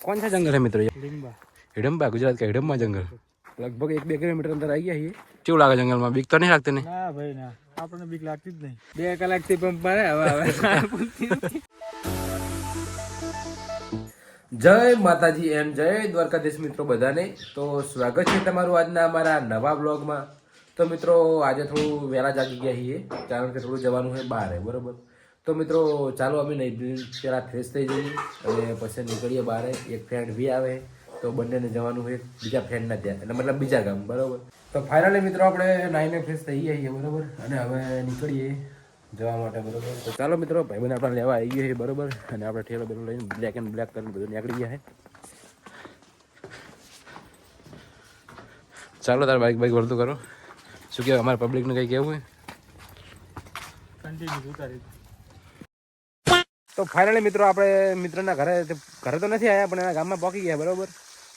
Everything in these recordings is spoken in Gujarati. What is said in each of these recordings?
कौन सा जंगल है मित्रों? हिडम्बा। हिडम्बा, गुजरात का हिडम्बा जंगल। लगभग 1-2 किलोमीटर अंदर आई है। केવું લાગે જંગલમાં? બીક તો નહીં લાગતી ને? ના ભાઈ ના, આપણને બીક લાગતી જ નહીં। 2 કલાકથી પંપ મારે હવે જય માતાજી એમ જય દ્વારકાધીશ મિત્રો બધાને। તો સ્વાગત છે તમારું આજના અમારા નવા બ્લોગમાં। તો મિત્રો આજે થોડું વહેલા જાગી ગયા છીએ કારણ કે થોડું જવાનું છે બહાર બરોબર। તો મિત્રો ચાલો અમે નહીં પહેલાં ફ્રેશ થઈ જઈએ અને પછી નીકળીએ બહાર। એક ફ્રેન્ડ બી આવે તો બંનેને જવાનું છે બીજા ફ્રેન્ડના ત્યાં, એટલે મતલબ બીજા ગામ બરોબર। તો ફાઇનલી મિત્રો આપણે નાઈને ફ્રેશ થઈ ગયા છીએ બરોબર અને હવે નીકળીએ જવા માટે બરોબર। તો ચાલો મિત્રો ભાઈબંધ આપણે લેવા આવી ગયા છે બરોબર અને આપણે ઠેલો બેલો લઈને બ્લેક એન્ડ બ્લેક કરીને બધું નીકળી ગયા છે। ચાલો તાર બાઈક વળતું કરો, શું કહેવાય અમારા પબ્લિકને કંઈ કહેવું હોય? કન્ટિન્યુ ઉતારી। તો ફાઇનલી મિત્રો આપણે મિત્રના ઘરે તો નથી આવ્યા પણ એના ગામમાં પહોંચી ગયા બરોબર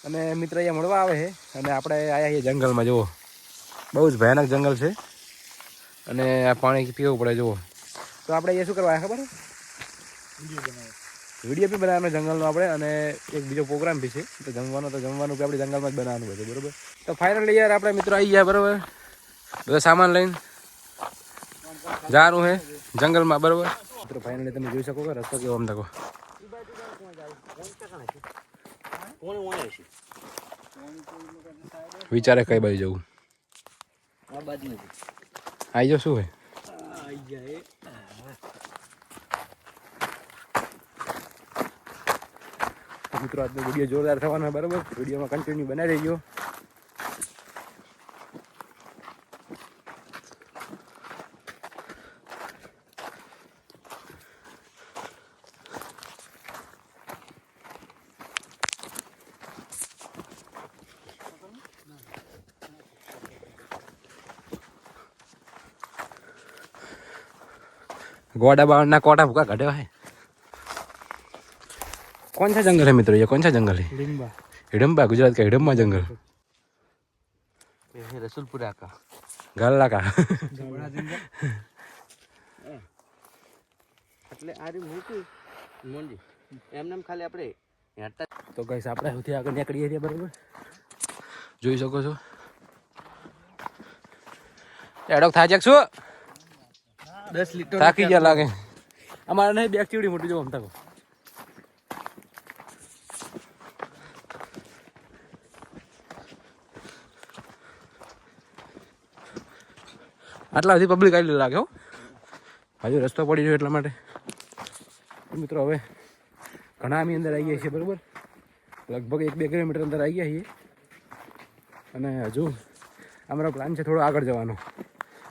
અને મિત્ર અહીંયા મળવા આવે છે અને આપણે આવ્યા છીએ જંગલમાં। જુઓ બહુ જ ભયાનક જંગલ છે અને આ પાણી પીવું પડે જુઓ। તો આપણે અહીંયા શું કરવા આવ્યા ખબર? વિડીયો બી બનાવવાનો જંગલનો આપણે અને એક બીજો પ્રોગ્રામ બી છે। તો જમવાનું બી આપણે જંગલમાં જ બનાવવાનું બધું બરોબર। તો ફાઇનલી યાર આપણે મિત્રો આવી ગયા બરોબર, બધો સામાન લઈને જવાનું છે જંગલમાં બરોબર। મિત્રો ફાઇનલી તમે જોઈ શકો કે રસ્તો કેવો આમ તકો વિચારે કઈ બાજુ જવું? આવી જાવ શું હોય મિત્રો આજનો વિડીયો જોરદાર થવાનો છે બરોબર। વિડીયોમાં કન્ટિન્યુ બનાવી રહેજો। गोड़ा बावड़ना कोटा भूखा घटे है। कौन सा जंगल है मित्रों? ये कौन सा जंगल है? हिडम्बा। हिडम्बा, गुजरात का हिडम्बा जंगल। ये है रसूलपुरा का गल्ला का बड़ा जंगल એટલે આ રહ્યું મૂકી મોંડી એમને ખાલી આપણે હેઠતા। તો ગાઈસ આપણે સૌથી આગળ નીકળીએ છીએ બરાબર, જોઈ શકો છો। એડોક થાજે શું 10 લીટર થાકી ગયા લાગે અમારે નહીં બેગ ચીવડી મોટી જો આમ તકો આટલા બધી પબ્લિક આવી લાગે હો, હજુ રસ્તો પડી ગયો એટલા માટે। મિત્રો હવે ઘણા અમે અંદર આવી ગયા છીએ બરાબર, લગભગ 1-2 કિલોમીટર અંદર આવી ગયા છીએ અને હજુ અમારો પ્લાન છે થોડો આગળ જવાનો,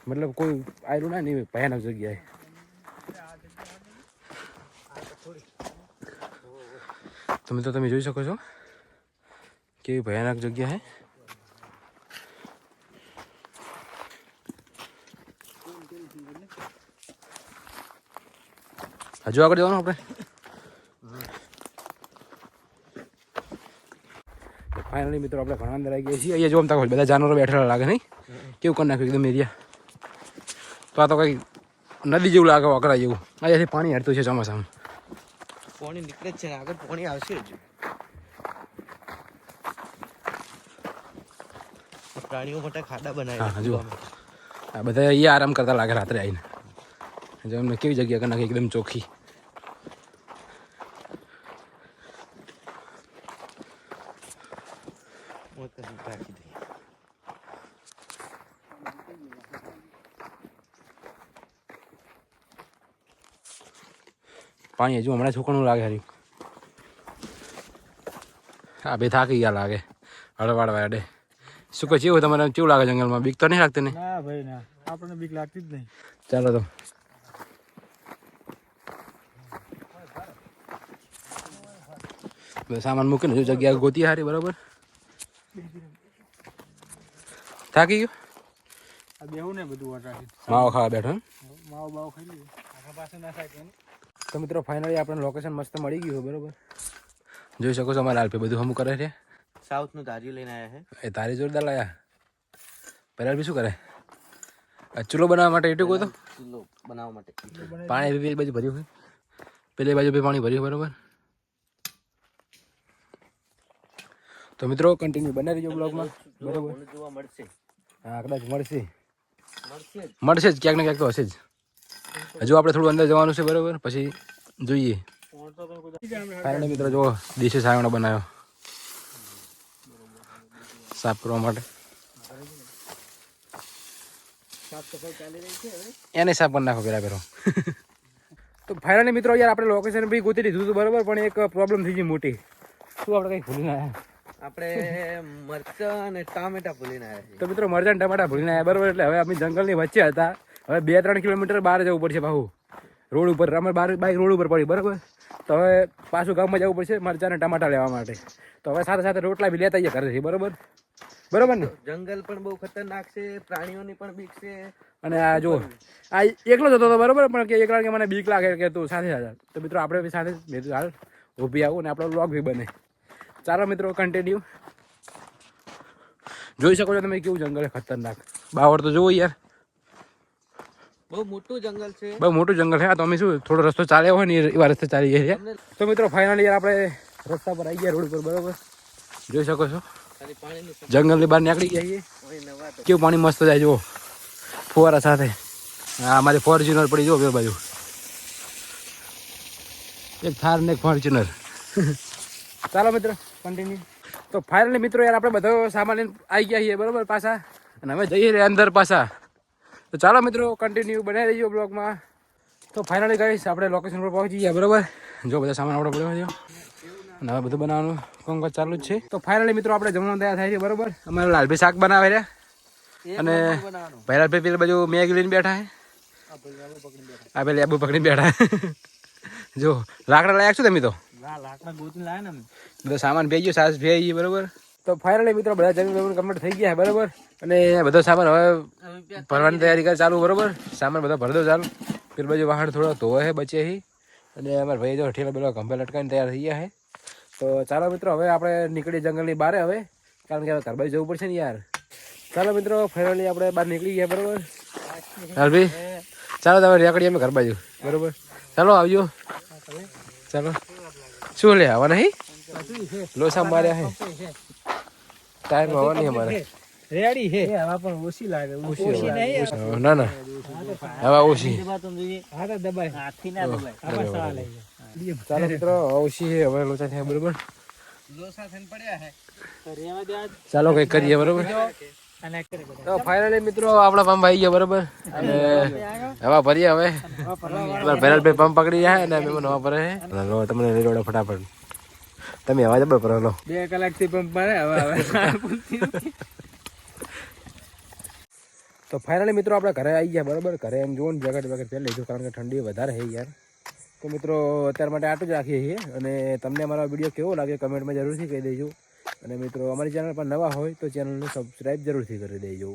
મતલબ કોઈ આવેલું ના નહીં ભયાનક જગ્યાએ। તો મિત્રો તમે જોઈ શકો છો કેવી ભયાનક જગ્યા છે। હજુ આગળ જવાનું આપણે? ફાઇનલી મિત્રો આપણે ઘણા અંદર આવી ગયા છીએ। અહીંયા જોવા બધા જાનવરો બેઠેલા લાગે નહીં, કેવું કરી નાખ્યું એકદમ એરિયા। તો આ તો કંઈ નદી જેવું લાગે, અકડા જેવું। અહીંયાથી પાણી હટતું છે ચોમાસામાં, પાણી નીકળે જ છે ને આગળ પાણી આવશે જ। પ્રાણીઓ માટે ખાડા બનાવ્યા। હા જુઓ આ બધા અહીંયા આરામ કરતા લાગે રાત્રે આવીને। જો એમને કેવી જગ્યા કરી નાખી એકદમ ચોખ્ખી। પાણી હજુ હમણાં છોકરાનું લાગે હરી। હા બે થાકી ગયા લાગે હળવાડવા અડે। શું કહે કેવું તમારે કેવું લાગે જંગલમાં? બીક તો નહીં લાગતી ને? ના ભાઈ ના, આપણને બીક લાગતી જ નહીં। ચાલો તો સામાન મૂકીને જો જગ્યા ગોતી હારી બરાબર। થાકી ગયો આ બેહું ને બધું વટાડી માવો ખાવા બેઠો એમ? માવો બાવો ખાઈ લઈએ, આખા પાસે ના થાય। તો મિત્રો ફાઇનલી આપણે લોકેશન મસ્ત મળી ગયું બરોબર, જોઈ શકો છો અમારા લાલપે બધું હમું કરે છે। સાઉથ નું ધારી લઈને આવ્યા છે। એ તારી જોરદાર લાયા। પહેલા બી શું કરે? ચૂલો બનાવવા માટે એટલું કહો તો ચૂલો બનાવવા માટે પાણી પેલી બાજુ ભર્યું હોય, પેલી બાજુ બી પાણી ભર્યું બરોબર। તો મિત્રો કન્ટિન્યુ બનાવી દેજો બ્લોગમાં બરાબર. ભૂંડ જોવા મળશે. હા કદાચ મળશે મળશે જ. મળશે જ ક્યાંક ને ક્યાંક તો હશે જ. હજુ આપણે થોડું અંદર જવાનું છે બરાબર, પછી જોઈએ. ફાઇનલી મિત્રો જો દેશી સાવણો બનાવ્યો સાફ કરવા માટે. એને સાફ કરી નાખો પેલા તો ફાઇનલી મિત્રો યાર આપણે લોકેશન બી ગોતી લીધું હતું બરાબર, પણ એક પ્રોબ્લેમ થઈ ગઈ મોટી. શું આપણે કંઈ ભૂલી ના આવ્યા? આપણે મરચાં અને ટામેટા ભૂલીને આવ્યા છીએ. તો મિત્રો મરચાં ટમાટા ભૂલીને આવ્યા બરાબર, એટલે હવે અમે જંગલની વચ્ચે હતા. હવે 2-3 કિલોમીટર બહાર જવું પડશે બાહુ રોડ ઉપર. અમે બાઇક રોડ ઉપર પડી બરાબર, તો હવે પાછું ગામમાં જવું પડશે મરચાં અને ટમાટા લેવા માટે. તો હવે સાથે સાથે રોટલા બી લેતા આવીએ ઘરેથી બરાબર બરાબર ને. જંગલ પણ બહુ ખતરનાક છે, પ્રાણીઓની પણ બીક છે. અને આ જો આ એકલો જતો હતો બરાબર, પણ કે એકલા કે મને બીક લાગે કે તું સાથે હતા. તો મિત્રો આપણે બી સાથે મેં હાલ ઊભી આવું ને આપણો વ્લોગ બી બને. ચાલો મિત્રો કન્ટિન્યુ. જોઈ શકો છો તમે કેવું જંગલ ખતરનાક. બાવળ તો જુઓ યાર, બહુ મોટું જંગલ છે. બહુ મોટું જંગલ છે. તો અમે શું થોડો રસ્તો ચાલ્યો હોય ને એવા રસ્તે ચાલી ગયા છે. તો મિત્રો ફાઇનલી યાર આપણે રસ્તા પર આવી ગયા રોડ પર બરાબર, જોઈ શકો છો. ખાલી પાણીની જંગલની બહાર નીકળી ગયા છીએ. કેવું પાણી મસ્ત જાય જુઓ ફુવારા સાથે. હા અમારી ફોર્ચ્યુનર પડી જુઓ બે બાજુ, એક થાર ને એક ફોર્ચ્યુનર. ચાલો મિત્રો કન્ટિન્યુ. તો ફાઇનલી મિત્રો યાર આપણે બધો સામાન લઈને આવી ગયા છીએ બરાબર પાછા, અને હવે જઈએ રહ્યા અંદર પાછા. તો ચાલો મિત્રો કન્ટિન્યુ બનાવી રહીજો બ્લોગમાં. તો ફાઇનલી ગાઈસ આપણે લોકેશન પર પહોંચી ગયા બરાબર. જો બધા સામાન આપણે પડ્યો છે અને હવે બધું બનાવવાનું કામકાજ ચાલુ જ છે. તો ફાઇનલી મિત્રો આપણે જમવાનું તૈયાર થાય છે બરાબર. અમારે લાલભાઈ શાક બનાવે રહ્યા અને પહેલાભાઈ પેલી બાજુ મેગી લઈને બેઠા છે. આ પેલી આબુ પકડીને બેઠા. જો લાકડા લાયક છું તમે તો લાકડા ગોતીને લાયા ને બધો સામાન ભેગી ગયો, સાસ ભેગી ગઈ બરાબર. તો ફાઇનલી મિત્રો બધા જમીન કમ્પ્લીટ થઈ ગયા બરાબર, અને બધો સામાન હવે ભરવાની તૈયારી કરે ચાલુ બરાબર. સામાન બધો ભરી દો ચાલુ. પેલી બાજુ વાહન થોડો ધોવે છે બચે છે, અને અમારા ભાઈ જો ઠેલા પેલા ખંભે લટકાઈને તૈયાર થઈ ગયા છે. તો ચાલો મિત્રો હવે આપણે નીકળી જંગલની બહાર હવે, કારણ કે હવે ઘર બાજુ જવું પડશે ને યાર. ચાલો મિત્રો ફાઇનલી આપણે બહાર નીકળી ગયા બરાબર. હાલભાઈ ચાલો તમે નીકળીએ અમે ઘર બાજુ બરાબર. ચાલો આવજો. ચાલો શું લે આવા નહીં લોસા માર્યા હે ટાયર હવા નહીં અમારે રેડી છે. હવા પણ ઓછી લાગે. ઓછી નહીં. ના ના હવા ઓછી. હાથ દબાય. હાથથી ના દબાય. આમાં સવાલ આવી જાય. ચાલો મિત્રો ઓછી છે હવે લોચા થયા બરોબર. લોસા થઈને પડ્યા છે. રેવા દે આજ. ચાલો કઈ કરીએ બરોબર. અને તો ફાઇનલી મિત્રો આપણા પંપ આવી ગયા બરોબર, અને હવા ભરીએ હવે. ભેરલભાઈ પંપ પકડી જાય ને અમે હવા ભરે લો. તમને લઈ લો ફટાફટ. તમે હવા જબર ભરો લો. 2 કલાકથી પંપ મારે હવા આવે. તો ફાઇનલી મિત્રો આપણે ઘરે આવી ગયા બરાબર. ઘરે એમ જોવો ને જેકેટ વેકેટ પહેરી લીધું, કારણ કે ઠંડી વધારે છે યાર. તો મિત્રો અત્યાર માટે આટલું જ રાખીએ છીએ, અને તમને અમારો વિડીયો કેવો લાગે કમેન્ટમાં જરૂરથી કહી દેજો. અને મિત્રો અમારી ચેનલ પર નવા હોય તો ચેનલને સબસ્ક્રાઈબ જરૂરથી કરી દેજો.